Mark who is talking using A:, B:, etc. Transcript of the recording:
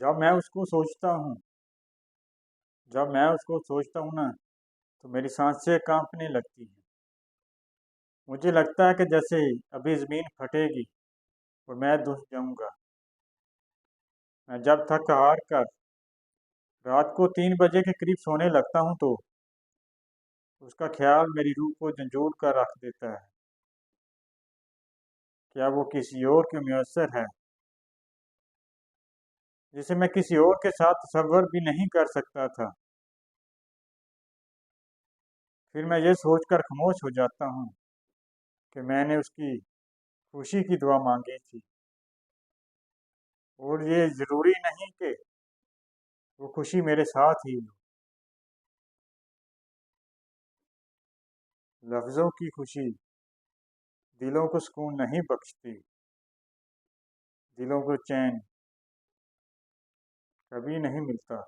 A: जब मैं उसको सोचता हूँ जब मैं उसको सोचता हूँ ना, तो मेरी सांसें कांपने लगती हैं। मुझे लगता है कि जैसे अभी ज़मीन फटेगी और मैं धुस जाऊंगा। मैं जब थक हार कर रात को 3 बजे के करीब सोने लगता हूँ तो उसका ख्याल मेरी रूह को झंझोड़ कर रख देता है। क्या वो किसी और के मुयस्सर है, जिसे मैं किसी और के साथ तसव्वुर भी नहीं कर सकता था। फिर मैं ये सोचकर खामोश हो जाता हूँ कि मैंने उसकी खुशी की दुआ मांगी थी, और ये ज़रूरी नहीं कि वो खुशी मेरे साथ ही हो। लफ्ज़ों की खुशी दिलों को सुकून नहीं बख्शती, दिलों को चैन कभी नहीं मिलता।